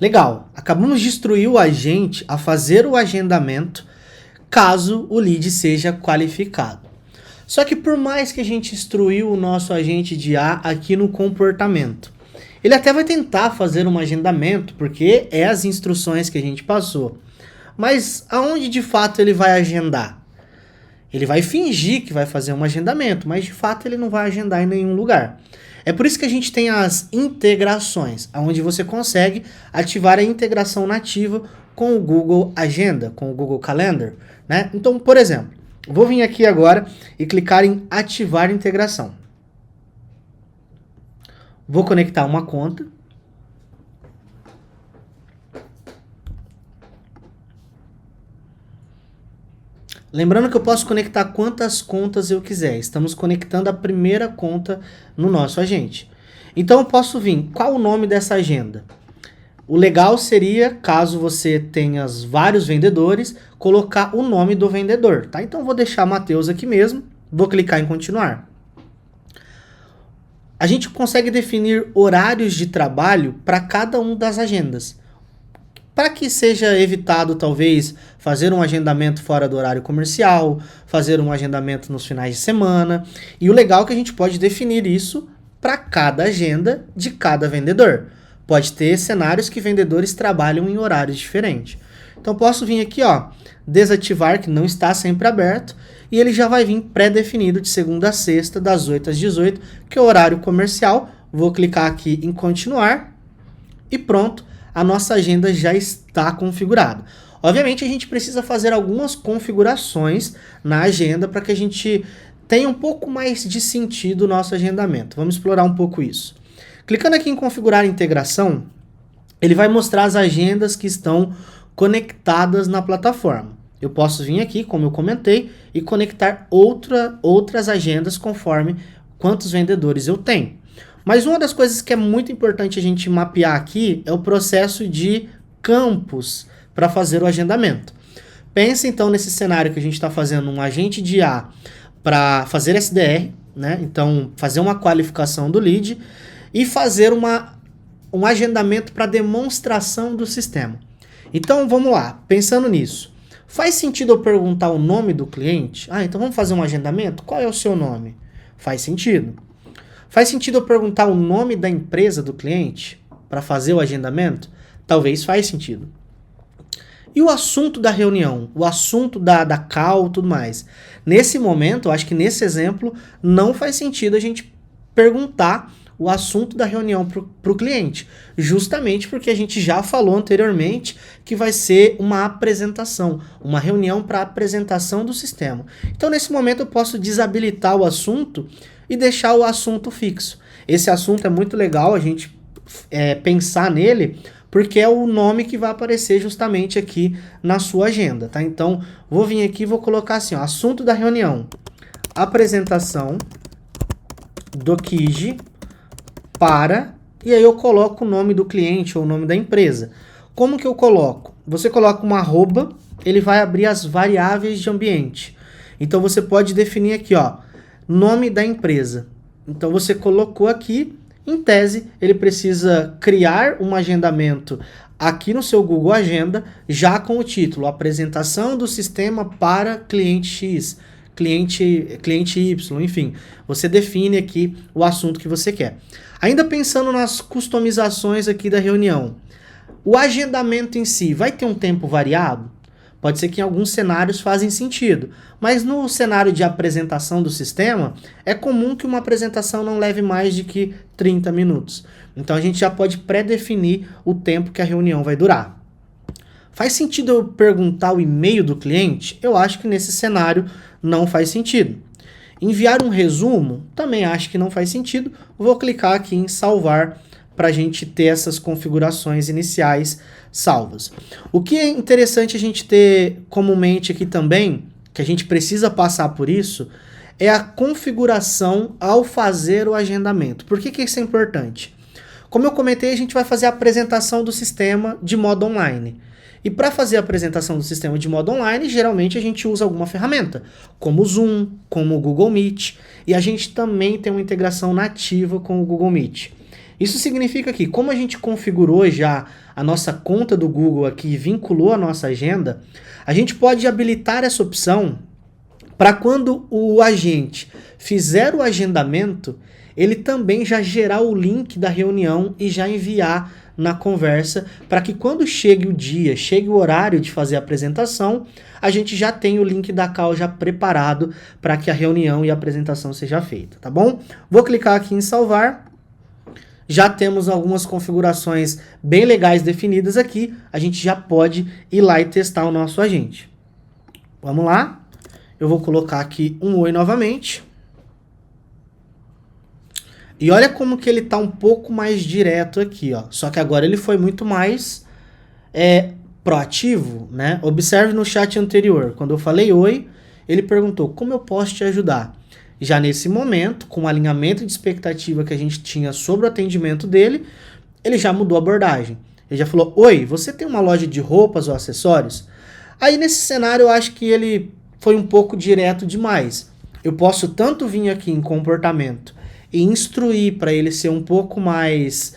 Legal, acabamos de instruir o agente a fazer o agendamento caso o lead seja qualificado. Só que por mais que a gente instruiu o nosso agente de IA aqui no comportamento, ele até vai tentar fazer um agendamento, porque é as instruções que a gente passou. Mas aonde de fato ele vai agendar? Ele vai fingir que vai fazer um agendamento, mas de fato ele não vai agendar em nenhum lugar. É por isso que a gente tem as integrações, onde você consegue ativar a integração nativa com o Google Agenda, com o Google Calendar, né? Então, por exemplo, vou vir aqui agora e clicar em ativar integração. Vou conectar uma conta. Lembrando que eu posso conectar quantas contas eu quiser. Estamos conectando a primeira conta no nosso agente. Então eu posso vir. Qual o nome dessa agenda? O legal seria, caso você tenha vários vendedores, colocar o nome do vendedor, tá? Então eu vou deixar Matheus aqui mesmo. Vou clicar em continuar. A gente consegue definir horários de trabalho para cada uma das agendas. Para que seja evitado, talvez, fazer um agendamento fora do horário comercial, fazer um agendamento nos finais de semana. E o legal é que a gente pode definir isso para cada agenda de cada vendedor. Pode ter cenários que vendedores trabalham em horários diferentes. Então, posso vir aqui, ó, desativar, que não está sempre aberto, e ele já vai vir pré-definido de segunda a sexta, das 8 às 18, que é o horário comercial. Vou clicar aqui em continuar e pronto. A nossa agenda já está configurada. Obviamente, a gente precisa fazer algumas configurações na agenda para que a gente tenha um pouco mais de sentido o nosso agendamento. Vamos explorar um pouco isso. Clicando aqui em configurar integração, ele vai mostrar as agendas que estão conectadas na plataforma. Eu posso vir aqui, como eu comentei, e conectar outras agendas conforme quantos vendedores eu tenho. Mas uma das coisas que é muito importante a gente mapear aqui é o processo de campos para fazer o agendamento. Pense então nesse cenário que a gente está fazendo um agente de IA para fazer SDR, né? Então fazer uma qualificação do lead e fazer um agendamento para demonstração do sistema. Então vamos lá, pensando nisso. Faz sentido eu perguntar o nome do cliente? Então vamos fazer um agendamento? Qual é o seu nome? Faz sentido. Faz sentido eu perguntar o nome da empresa do cliente para fazer o agendamento? Talvez faz sentido. E o assunto da reunião? O assunto da call e tudo mais? Nesse momento, eu acho que nesse exemplo, não faz sentido a gente perguntar o assunto da reunião para o cliente. Justamente porque a gente já falou anteriormente que vai ser uma apresentação, uma reunião para apresentação do sistema. Então, nesse momento, eu posso desabilitar o assunto e deixar o assunto fixo. Esse assunto é muito legal a gente pensar nele, porque é o nome que vai aparecer justamente aqui na sua agenda, tá? Então, vou vir aqui e vou colocar assim, ó, assunto da reunião, apresentação do KIGI para, e aí eu coloco o nome do cliente ou o nome da empresa. Como que eu coloco? Você coloca uma arroba, ele vai abrir as variáveis de ambiente. Então, você pode definir aqui, ó, nome da empresa. Então você colocou aqui, em tese, ele precisa criar um agendamento aqui no seu Google Agenda, já com o título, apresentação do sistema para cliente X, cliente Y, enfim. Você define aqui o assunto que você quer. Ainda pensando nas customizações aqui da reunião, o agendamento em si vai ter um tempo variado? Pode ser que em alguns cenários fazem sentido, mas no cenário de apresentação do sistema, é comum que uma apresentação não leve mais de que 30 minutos. Então a gente já pode pré-definir o tempo que a reunião vai durar. Faz sentido eu perguntar o e-mail do cliente? Eu acho que nesse cenário não faz sentido. Enviar um resumo? Também acho que não faz sentido. Vou clicar aqui em salvar para a gente ter essas configurações iniciais salvas. O que é interessante a gente ter comumente aqui também, que a gente precisa passar por isso, é a configuração ao fazer o agendamento. Por que isso é importante? Como eu comentei, a gente vai fazer a apresentação do sistema de modo online. E para fazer a apresentação do sistema de modo online, geralmente a gente usa alguma ferramenta, como o Zoom, como o Google Meet, e a gente também tem uma integração nativa com o Google Meet. Isso significa que, como a gente configurou já a nossa conta do Google aqui e vinculou a nossa agenda, a gente pode habilitar essa opção para quando o agente fizer o agendamento, ele também já gerar o link da reunião e já enviar na conversa, para que quando chegue o dia, chegue o horário de fazer a apresentação, a gente já tem o link da call já preparado para que a reunião e a apresentação seja feita, tá bom? Vou clicar aqui em salvar. Já temos algumas configurações bem legais definidas aqui, a gente já pode ir lá e testar o nosso agente. Vamos lá, eu vou colocar aqui um oi novamente. E olha como que ele está um pouco mais direto aqui, ó. Só que agora ele foi muito mais proativo, né? Observe no chat anterior, quando eu falei oi, ele perguntou como eu posso te ajudar. Já nesse momento, com o alinhamento de expectativa que a gente tinha sobre o atendimento dele, ele já mudou a abordagem. Ele já falou, oi, você tem uma loja de roupas ou acessórios? Aí nesse cenário eu acho que ele foi um pouco direto demais. Eu posso tanto vir aqui em comportamento e instruir para ele ser um pouco mais,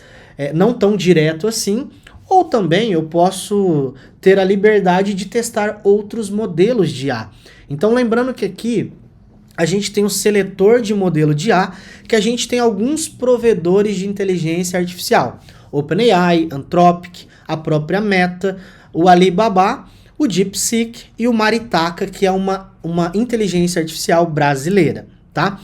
não tão direto assim, ou também eu posso ter a liberdade de testar outros modelos de IA. Então lembrando que aqui a gente tem um seletor de modelo de IA, que a gente tem alguns provedores de inteligência artificial. OpenAI, Anthropic, a própria Meta, o Alibaba, o DeepSeek e o Maritaka, que é uma inteligência artificial brasileira, tá?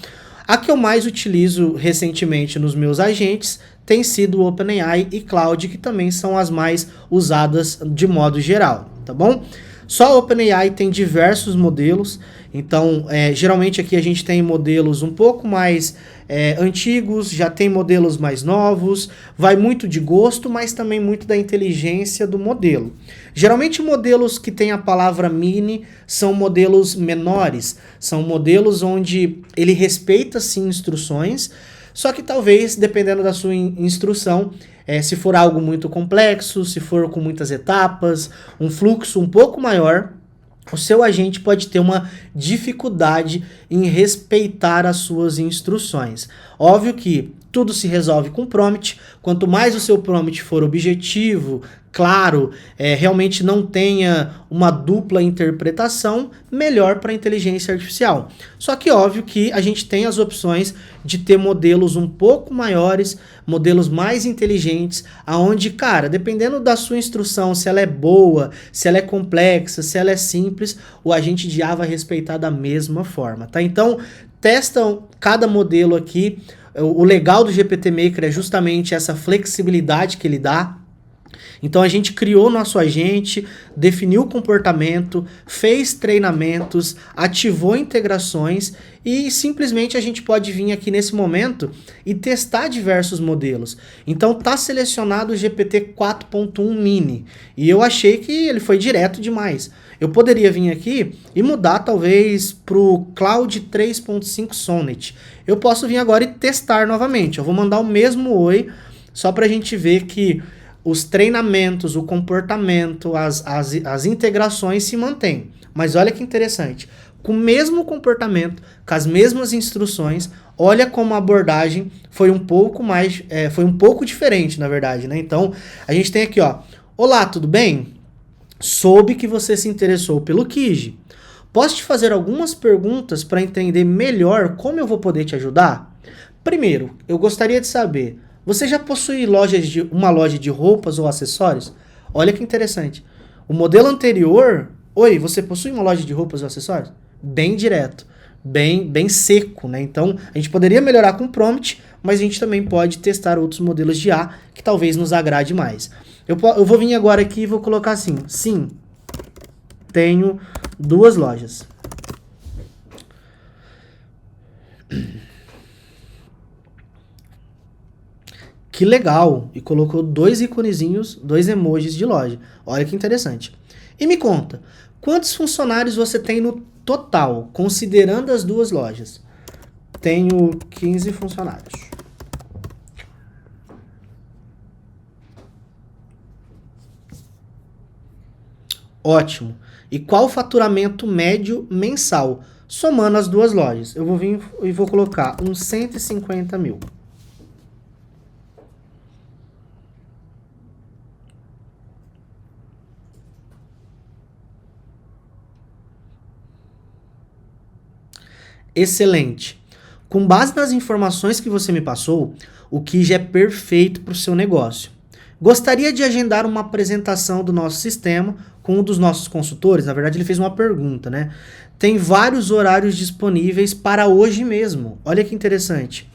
A que eu mais utilizo recentemente nos meus agentes tem sido o OpenAI e Cloud, que também são as mais usadas de modo geral, tá bom? Só a OpenAI tem diversos modelos, então geralmente aqui a gente tem modelos um pouco mais antigos, já tem modelos mais novos, vai muito de gosto, mas também muito da inteligência do modelo. Geralmente modelos que tem a palavra mini são modelos menores, são modelos onde ele respeita sim instruções, só que talvez, dependendo da sua instrução, se for algo muito complexo, se for com muitas etapas, um fluxo um pouco maior, o seu agente pode ter uma dificuldade em respeitar as suas instruções. Óbvio que tudo se resolve com prompt. Quanto mais o seu prompt for objetivo, claro, realmente não tenha uma dupla interpretação, melhor para a inteligência artificial. Só que óbvio que a gente tem as opções de ter modelos um pouco maiores, modelos mais inteligentes, aonde, cara, dependendo da sua instrução, se ela é boa, se ela é complexa, se ela é simples, o agente de IA vai respeitar da mesma forma, tá? Então, testa cada modelo aqui. O legal do GPT Maker é justamente essa flexibilidade que ele dá. Então a gente criou nosso agente, definiu o comportamento, fez treinamentos, ativou integrações e simplesmente a gente pode vir aqui nesse momento e testar diversos modelos. Então tá selecionado o GPT 4.1 Mini e eu achei que ele foi direto demais. Eu poderia vir aqui e mudar talvez para o Cloud 3.5 Sonnet. Eu posso vir agora e testar novamente. Eu vou mandar o mesmo oi só para a gente ver que os treinamentos, o comportamento, as integrações se mantêm. Mas olha que interessante, com o mesmo comportamento, com as mesmas instruções, olha como a abordagem foi um pouco mais, foi um pouco diferente, na verdade, né? Então, a gente tem aqui, ó, olá, tudo bem? Soube que você se interessou pelo Kiji. Posso te fazer algumas perguntas para entender melhor como eu vou poder te ajudar? Primeiro, eu gostaria de saber, você já possui uma loja de roupas ou acessórios? Olha que interessante. O modelo anterior, oi, você possui uma loja de roupas ou acessórios? Bem direto, bem seco, né? Então, a gente poderia melhorar com prompt, mas a gente também pode testar outros modelos de IA que talvez nos agrade mais. Eu vou vir agora aqui e vou colocar assim, sim, tenho 2 lojas. Que legal! E colocou 2 iconezinhos, 2 emojis de loja. Olha que interessante. E me conta, quantos funcionários você tem no total, considerando as 2 lojas? Tenho 15 funcionários. Ótimo. E qual o faturamento médio mensal? Somando as duas lojas. Eu vou vir e vou colocar uns 150 mil. Excelente. Com base nas informações que você me passou, o Kiji é perfeito para o seu negócio. Gostaria de agendar uma apresentação do nosso sistema com um dos nossos consultores. Na verdade, ele fez uma pergunta, né? Tem vários horários disponíveis para hoje mesmo. Olha que interessante.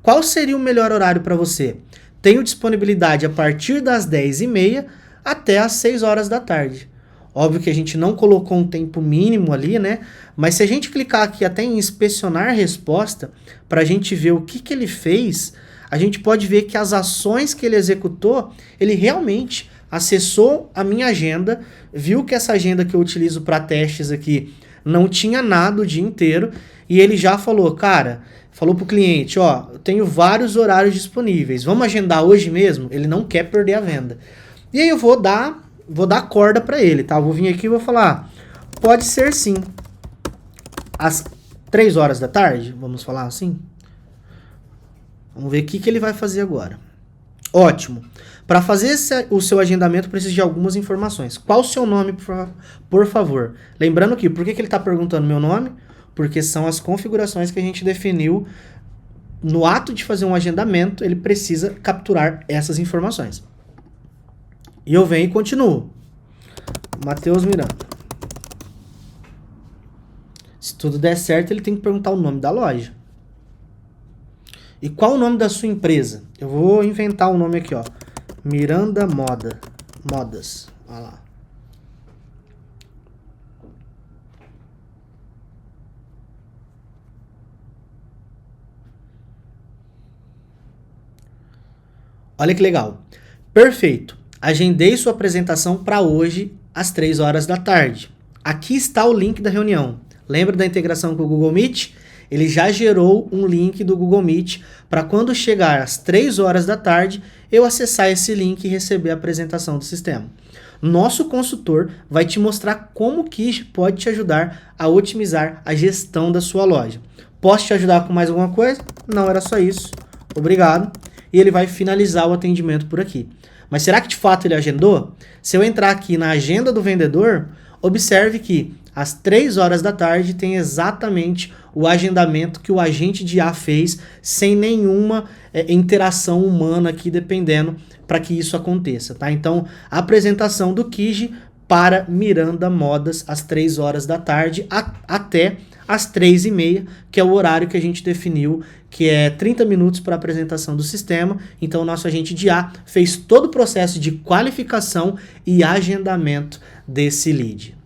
Qual seria o melhor horário para você? Tenho disponibilidade a partir das 10h30 até as 6 horas da tarde. Óbvio que a gente não colocou um tempo mínimo ali, né? Mas se a gente clicar aqui até em inspecionar resposta, para a gente ver o que ele fez, a gente pode ver que as ações que ele executou, ele realmente acessou a minha agenda, viu que essa agenda que eu utilizo para testes aqui não tinha nada o dia inteiro, e ele já falou, cara, falou pro cliente, ó, eu tenho vários horários disponíveis, vamos agendar hoje mesmo? Ele não quer perder a venda. E aí eu vou dar corda para ele, tá? Eu vou vir aqui e vou falar, pode ser sim. Às 3 horas da tarde, vamos falar assim? Vamos ver o que ele vai fazer agora. Ótimo. Para fazer o seu agendamento, precisa de algumas informações. Qual o seu nome, por favor? Lembrando que, por que ele está perguntando meu nome? Porque são as configurações que a gente definiu. No ato de fazer um agendamento, ele precisa capturar essas informações. E eu venho e continuo. Matheus Miranda. Se tudo der certo, ele tem que perguntar o nome da loja. E qual o nome da sua empresa? Eu vou inventar um nome aqui, ó. Miranda Modas. Olha lá. Olha que legal. Perfeito. Agendei sua apresentação para hoje, às 3 horas da tarde. Aqui está o link da reunião. Lembra da integração com o Google Meet? Ele já gerou um link do Google Meet para quando chegar às 3 horas da tarde, eu acessar esse link e receber a apresentação do sistema. Nosso consultor vai te mostrar como o Kiji pode te ajudar a otimizar a gestão da sua loja. Posso te ajudar com mais alguma coisa? Não, era só isso. Obrigado. E ele vai finalizar o atendimento por aqui. Mas será que de fato ele agendou? Se eu entrar aqui na agenda do vendedor, observe que às 3 horas da tarde tem exatamente o agendamento que o agente de IA fez, sem nenhuma interação humana aqui dependendo para que isso aconteça, tá? Então, a apresentação do Kiji para Miranda Modas às 3 horas da tarde até às 3h30, que é o horário que a gente definiu, que é 30 minutos para a apresentação do sistema. Então, o nosso agente de IA fez todo o processo de qualificação e agendamento desse lead.